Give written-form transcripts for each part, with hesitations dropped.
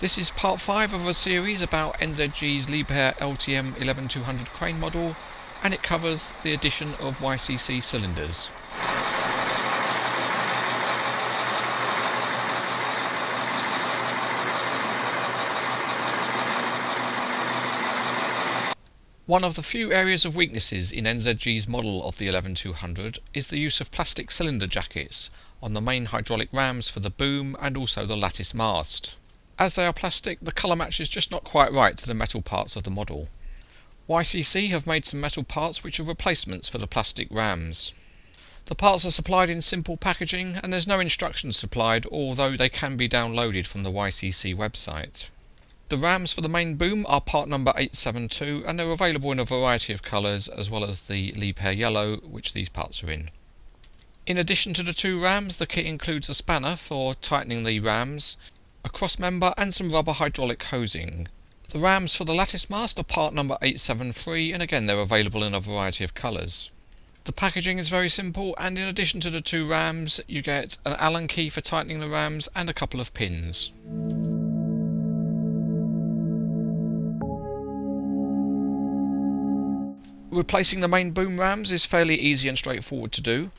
This is part 5 of a series about NZG's Liebherr LTM 11200 crane model, and it covers the addition of YCC cylinders. One of the few areas of weaknesses in NZG's model of the 11200 is the use of plastic cylinder jackets on the main hydraulic rams for the boom and also the lattice mast. As they are plastic, the colour match is just not quite right to the metal parts of the model. YCC have made some metal parts which are replacements for the plastic rams. The parts are supplied in simple packaging and there's no instructions supplied, although they can be downloaded from the YCC website. The rams for the main boom are part number 872 and they're available in a variety of colours, as well as the Liebherr yellow, which these parts are in. In addition to the two rams, the kit includes a spanner for tightening the rams, a cross member and some rubber hydraulic hosing. The rams for the lattice mast are part number 873 and again they're available in a variety of colours. The packaging is very simple, and in addition to the two rams you get an Allen key for tightening the rams and a couple of pins. Replacing the main boom rams is fairly easy and straightforward to do.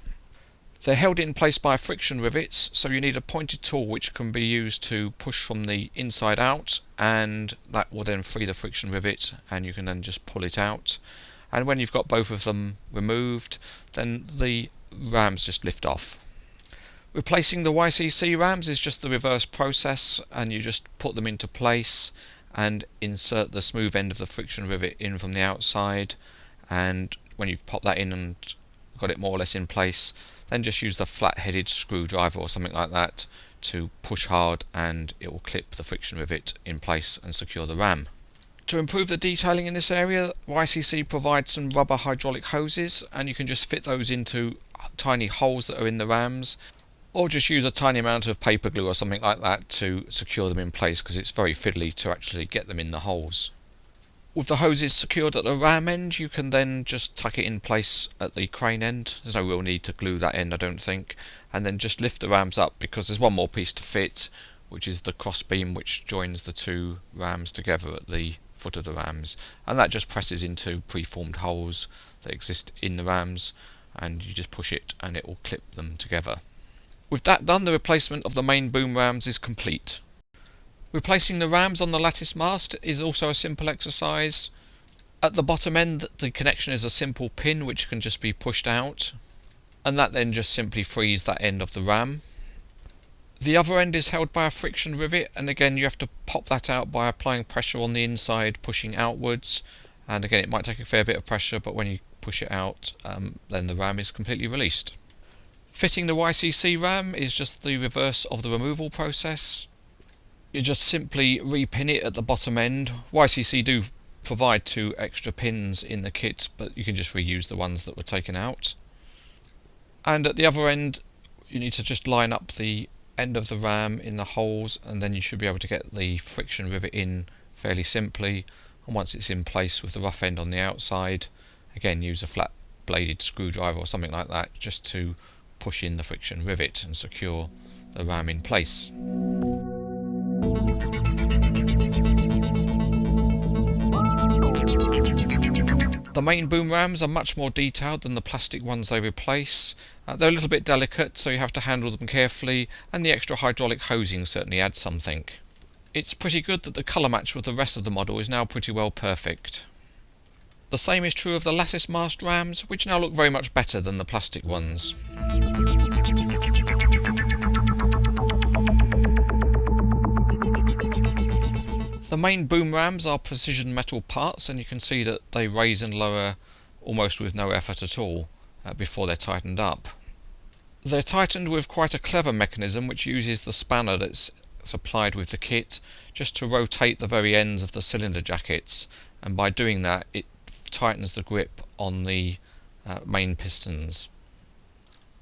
They're held in place by friction rivets, so you need a pointed tool which can be used to push from the inside out, and that will then free the friction rivet and you can then just pull it out. And when you've got both of them removed, then the rams just lift off. Replacing the YCC rams is just the reverse process, and you just put them into place and insert the smooth end of the friction rivet in from the outside, and when you've popped that in and got it more or less in place, then just use the flat-headed screwdriver or something like that to push hard and it will clip the friction rivet in place and secure the ram. To improve the detailing in this area, YCC provides some rubber hydraulic hoses, and you can just fit those into tiny holes that are in the rams, or just use a tiny amount of paper glue or something like that to secure them in place, because it's very fiddly to actually get them in the holes. With the hoses secured at the ram end, you can then just tuck it in place at the crane end. There's no real need to glue that end, I don't think, and then just lift the rams up, because there's one more piece to fit, which is the cross beam which joins the two rams together at the foot of the rams, and that just presses into preformed holes that exist in the rams, and you just push it and it will clip them together. With that done, the replacement of the main boom rams is complete. Replacing the rams on the lattice mast is also a simple exercise. At the bottom end, the connection is a simple pin which can just be pushed out, and that then just simply frees that end of the ram. The other end is held by a friction rivet, and again you have to pop that out by applying pressure on the inside, pushing outwards, and again it might take a fair bit of pressure, but when you push it out then the ram is completely released. Fitting the YCC ram is just the reverse of the removal process. You just simply repin it at the bottom end. YCC do provide 2 extra pins in the kit, but you can just reuse the ones that were taken out. And at the other end you need to just line up the end of the ram in the holes, and then you should be able to get the friction rivet in fairly simply. And once it's in place with the rough end on the outside, again use a flat bladed screwdriver or something like that just to push in the friction rivet and secure the ram in place. The main boom rams are much more detailed than the plastic ones they replace. They're a little bit delicate, so you have to handle them carefully, and the extra hydraulic hosing certainly adds something. It's pretty good that the colour match with the rest of the model is now pretty well perfect. The same is true of the lattice mast rams, which now look very much better than the plastic ones. The main boom rams are precision metal parts, and you can see that they raise and lower almost with no effort at all before they're tightened up. They're tightened with quite a clever mechanism which uses the spanner that's supplied with the kit just to rotate the very ends of the cylinder jackets, and by doing that it tightens the grip on the main pistons.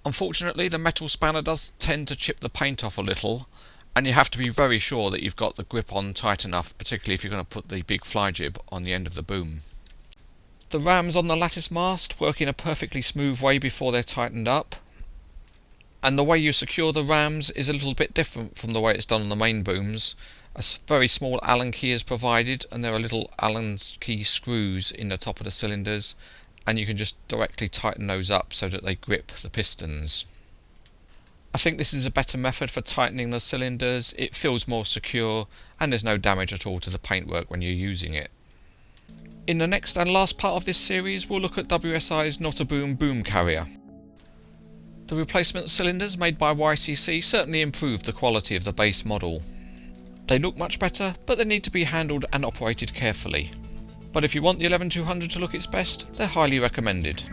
Unfortunately, the metal spanner does tend to chip the paint off a little, and you have to be very sure that you've got the grip on tight enough, particularly if you're going to put the big fly jib on the end of the boom. The rams on the lattice mast work in a perfectly smooth way before they're tightened up, and the way you secure the rams is a little bit different from the way it's done on the main booms. A very small Allen key is provided, and there are little Allen key screws in the top of the cylinders, and you can just directly tighten those up so that they grip the pistons. I think this is a better method for tightening the cylinders. It feels more secure and there's no damage at all to the paintwork when you're using it. In the next and last part of this series, we'll look at WSI's Not a Boom boom carrier. The replacement cylinders made by YCC certainly improved the quality of the base model. They look much better, but they need to be handled and operated carefully. But if you want the 11200 to look its best, they're highly recommended.